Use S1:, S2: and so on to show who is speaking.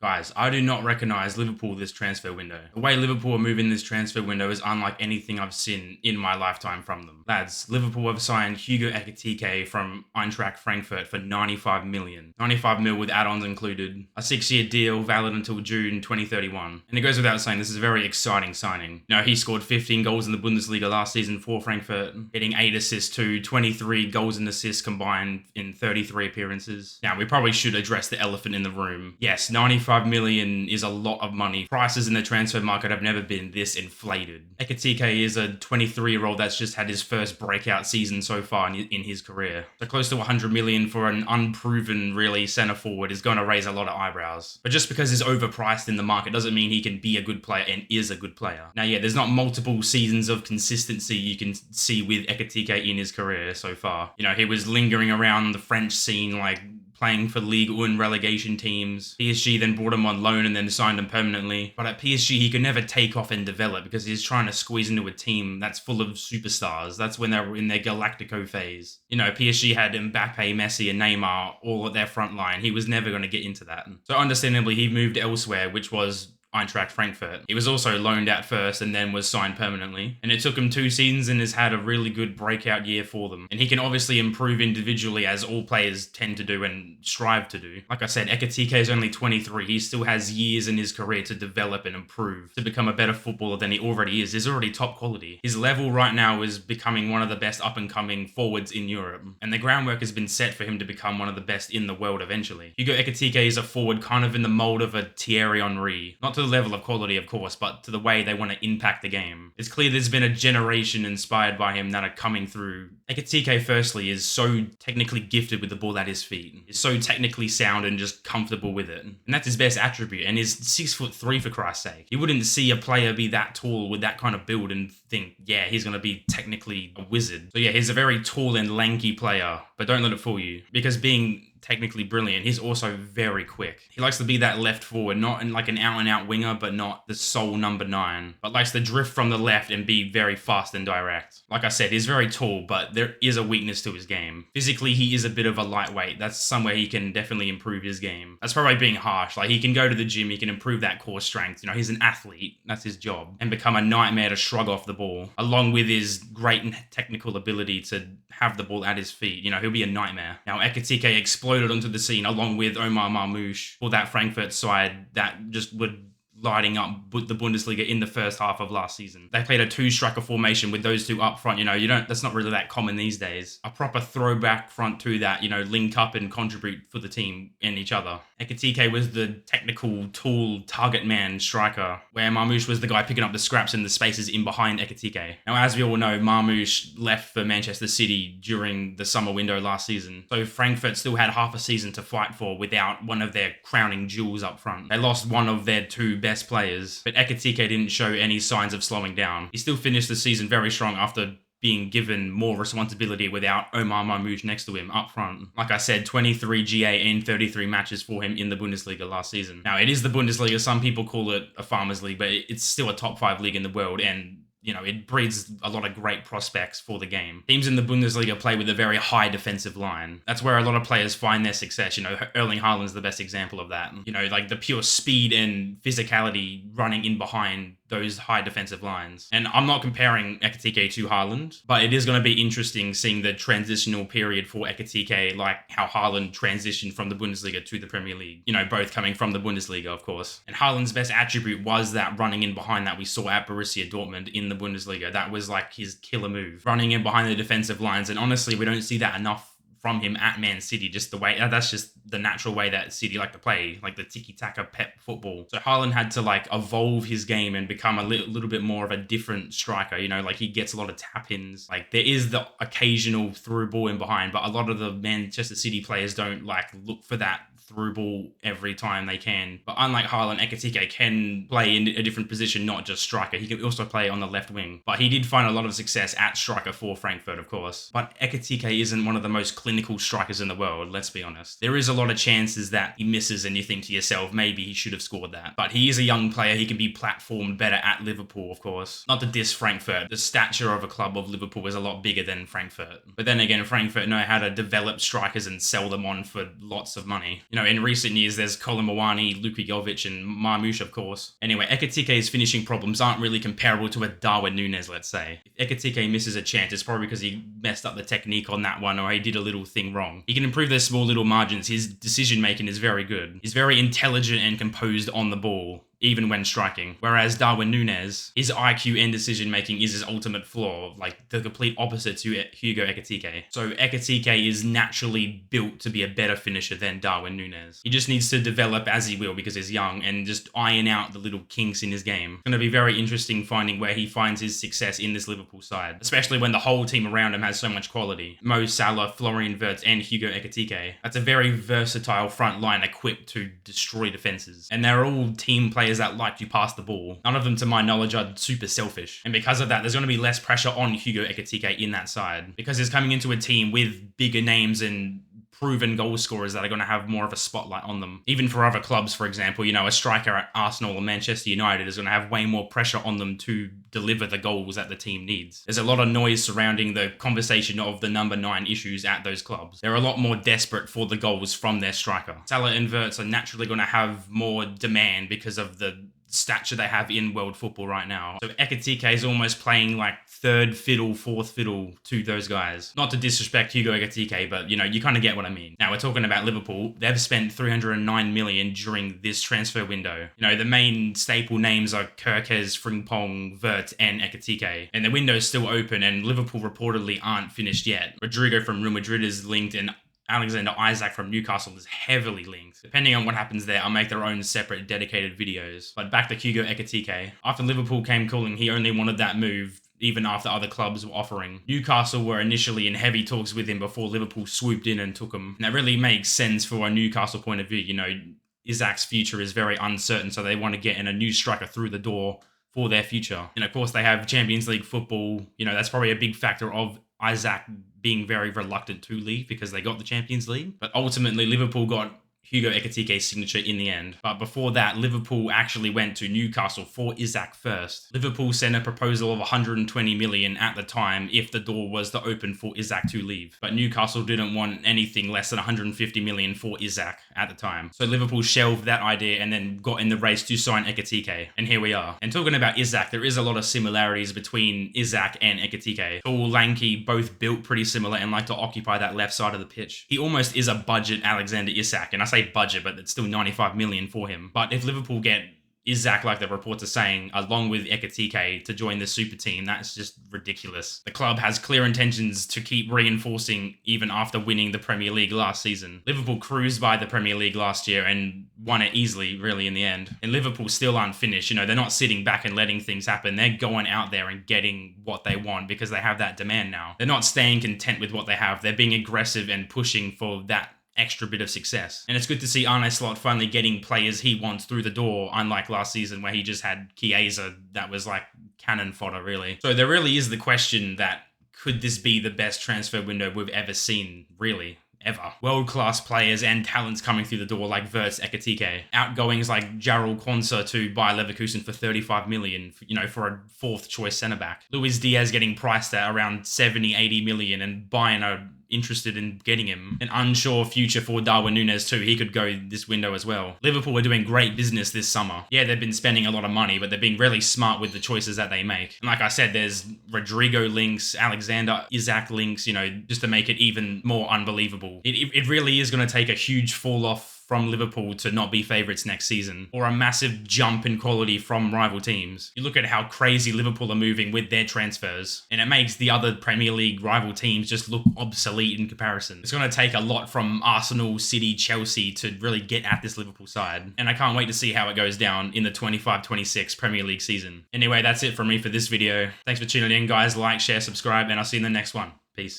S1: Guys, I do not recognise Liverpool this transfer window. The way Liverpool are moving this transfer window is unlike anything I've seen in my lifetime from them. Lads, Liverpool have signed Hugo Ekitike from Eintracht Frankfurt for 95 million. 95 mil with add-ons included. A 6-year deal valid until June 2031. And it goes without saying, this is a very exciting signing. Now, he scored 15 goals in the Bundesliga last season for Frankfurt, hitting 8 assists to 23 goals and assists combined in 33 appearances. Now, we probably should address the elephant in the room. Yes, 95 million is a lot of money. Prices in the transfer market have never been this inflated. Ekitike is a 23-year-old that's just had his first breakout season so far in his career. So close to 100 million for an unproven, really, centre forward is going to raise a lot of eyebrows. But just because he's overpriced in the market doesn't mean he can be a good player and is a good player. Now, yeah, there's not multiple seasons of consistency you can see with Ekitike in his career so far. You know, he was lingering around the French scene, like playing for Ligue 1 relegation teams. PSG then brought him on loan and then signed him permanently. But at PSG, he could never take off and develop because he's trying to squeeze into a team that's full of superstars. That's when they were in their Galactico phase. You know, PSG had Mbappe, Messi, and Neymar all at their front line. He was never going to get into that. So understandably, he moved elsewhere, which was Eintracht Frankfurt. He was also loaned out first and then was signed permanently. And it took him 2 seasons and has had a really good breakout year for them. And he can obviously improve individually as all players tend to do and strive to do. Like I said, Ekitike is only 23. He still has years in his career to develop and improve, to become a better footballer than he already is. He's already top quality. His level right now is becoming one of the best up-and-coming forwards in Europe. And the groundwork has been set for him to become one of the best in the world eventually. Hugo Ekitike is a forward kind of in the mold of a Thierry Henry. Not to the level of quality, of course, but to the way they want to impact the game. It's clear there's been a generation inspired by him that are coming through. Ekitike, firstly, is so technically gifted with the ball at his feet. He's so technically sound and just comfortable with it. And that's his best attribute. And he's 6'3" for Christ's sake. You wouldn't see a player be that tall with that kind of build and think, yeah, he's going to be technically a wizard. So yeah, he's a very tall and lanky player, but don't let it fool you. Because being technically brilliant, he's also very quick. He likes to be that left forward, not in like an out-and-out winger, but not the sole number 9, but likes to drift from the left and be very fast and direct. Like I said, he's very tall, but there is a weakness to his game. Physically, he is a bit of a lightweight. That's somewhere he can definitely improve his game. That's probably being harsh. Like, he can go to the gym, he can improve that core strength. You know, he's an athlete. That's his job. And become a nightmare to shrug off the ball, along with his great technical ability to have the ball at his feet. You know, he'll be a nightmare. Now, Ekitike exploded onto the scene along with Omar Marmoush for that Frankfurt side that just would lighting up the Bundesliga in the first half of last season. They played a 2-striker formation with those two up front. You know, that's not really that common these days. A proper throwback front two that, you know, link up and contribute for the team and each other. Ekitike was the technical tool target man striker, where Marmoush was the guy picking up the scraps and the spaces in behind Ekitike. Now, as we all know, Marmoush left for Manchester City during the summer window last season. So Frankfurt still had half a season to fight for without one of their crowning jewels up front. They lost one of their 2 best players, but Ekitike didn't show any signs of slowing down. He still finished the season very strong after being given more responsibility without Omar Marmoush next to him up front. Like I said, 23 GA in 33 matches for him in the Bundesliga last season. Now, it is the Bundesliga. Some people call it a farmers league, but it's still a top 5 league in the world, and you know, it breeds a lot of great prospects for the game. Teams in the Bundesliga play with a very high defensive line. That's where a lot of players find their success. You know, Erling Haaland's the best example of that. You know, like the pure speed and physicality running in behind those high defensive lines. And I'm not comparing Ekitike to Haaland, but it is going to be interesting seeing the transitional period for Ekitike, like how Haaland transitioned from the Bundesliga to the Premier League. You know, both coming from the Bundesliga, of course. And Haaland's best attribute was that running in behind that we saw at Borussia Dortmund in the Bundesliga. That was like his killer move. Running in behind the defensive lines. And honestly, we don't see that enough from him at Man City, just the way, that's just the natural way that City like to play, like the tiki-taka pep football. So Haaland had to like evolve his game and become a little bit more of a different striker, you know, like he gets a lot of tap-ins. Like there is the occasional through ball in behind, but a lot of the Manchester City players don't like look for that through ball every time they can. But unlike Haaland, Ekitike can play in a different position, not just striker. He can also play on the left wing. But he did find a lot of success at striker for Frankfurt, of course. But Ekitike isn't one of the most clinical strikers in the world, let's be honest. There is a lot of chances that he misses and you think to yourself, maybe he should have scored that. But he is a young player. He can be platformed better at Liverpool, of course. Not to diss Frankfurt. The stature of a club of Liverpool is a lot bigger than Frankfurt. But then again, Frankfurt know how to develop strikers and sell them on for lots of money. You know, in recent years, there's Colin Mawani, Luka Jovic, and Marmoush, of course. Anyway, Ekitike's finishing problems aren't really comparable to a Darwin Núñez, let's say. If Ekitike misses a chance, it's probably because he messed up the technique on that one or he did a little thing wrong. He can improve those small little margins. His decision-making is very good. He's very intelligent and composed on the ball, even when striking. Whereas Darwin Núñez, his IQ and decision-making is his ultimate flaw, like the complete opposite to Hugo Ekitike. So Ekitike is naturally built to be a better finisher than Darwin Núñez. He just needs to develop as he will because he's young and just iron out the little kinks in his game. It's going to be very interesting finding where he finds his success in this Liverpool side, especially when the whole team around him has so much quality. Mo Salah, Florian Wirtz, and Hugo Ekitike. That's a very versatile front line equipped to destroy defenses. And they're all team players that like to pass the ball. None of them, to my knowledge, are super selfish. And because of that, there's going to be less pressure on Hugo Ekitike in that side. Because he's coming into a team with bigger names and proven goal scorers that are going to have more of a spotlight on them. Even for other clubs, for example, you know, a striker at Arsenal or Manchester United is going to have way more pressure on them to deliver the goals that the team needs. There's a lot of noise surrounding the conversation of the number 9 issues at those clubs. They're a lot more desperate for the goals from their striker. Salah and Wirtz are naturally going to have more demand because of the stature they have in world football right now. So Ekitike is almost playing like third fiddle, fourth fiddle to those guys. Not to disrespect Hugo Ekitike, but you know, you kind of get what I mean. Now we're talking about Liverpool. They've spent 309 million during this transfer window. You know, the main staple names are Kerkez, Frimpong, Wirtz, and Ekitike. And the window's still open and Liverpool reportedly aren't finished yet. Rodrigo from Real Madrid is linked and Alexander Isak from Newcastle is heavily linked. Depending on what happens there, I'll make their own separate dedicated videos. But back to Hugo Ekitike. After Liverpool came calling, he only wanted that move even after other clubs were offering. Newcastle were initially in heavy talks with him before Liverpool swooped in and took him. And that really makes sense for a Newcastle point of view. You know, Isak's future is very uncertain, so they want to get in a new striker through the door for their future. And of course, they have Champions League football. You know, that's probably a big factor of Isak being very reluctant to leave because they got the Champions League. But ultimately, Liverpool got Hugo Ekitike's signature in the end. But before that, Liverpool actually went to Newcastle for Isak first. Liverpool sent a proposal of 120 million at the time if the door was to open for Isak to leave. But Newcastle didn't want anything less than 150 million for Isak at the time. So Liverpool shelved that idea and then got in the race to sign Ekitike. And here we are. And talking about Isak, there is a lot of similarities between Isak and Ekitike. Tall, lanky, both built pretty similar and like to occupy that left side of the pitch. He almost is a budget Alexander Isak, and I say budget, but it's still 95 million for him. But if Liverpool get Isak, like the reports are saying, along with Ekitike to join the super team, that's just ridiculous. The club has clear intentions to keep reinforcing even after winning the Premier League last season. Liverpool cruised by the Premier League last year and won it easily, really, in the end. And Liverpool still aren't finished. You know, they're not sitting back and letting things happen. They're going out there and getting what they want because they have that demand now. They're not staying content with what they have. They're being aggressive and pushing for that extra bit of success. And it's good to see Arne Slot finally getting players he wants through the door, unlike last season where he just had Chiesa that was like cannon fodder, really. So there really is the question that could this be the best transfer window we've ever seen, really? Ever. World-class players and talents coming through the door like Wirtz, Ekitike. Outgoings like Jarrell Quansah to Bayer Leverkusen for 35 million, you know, for a fourth choice centre-back. Luis Diaz getting priced at around 70, 80 million and Bayern are interested in getting him. An unsure future for Darwin Núñez too. He could go this window as well. Liverpool are doing great business this summer. Yeah, they've been spending a lot of money, but they're being really smart with the choices that they make. And like I said, there's Rodrigo links, Alexander Isak links, you know, just to make it even more unbelievable. It really is going to take a huge fall off from Liverpool to not be favourites next season, or a massive jump in quality from rival teams. You look at how crazy Liverpool are moving with their transfers, and it makes the other Premier League rival teams just look obsolete in comparison. It's going to take a lot from Arsenal, City, Chelsea to really get at this Liverpool side, and I can't wait to see how it goes down in the 25-26 Premier League season. Anyway, that's it from me for this video. Thanks for tuning in, guys. Like, share, subscribe, and I'll see you in the next one. Peace.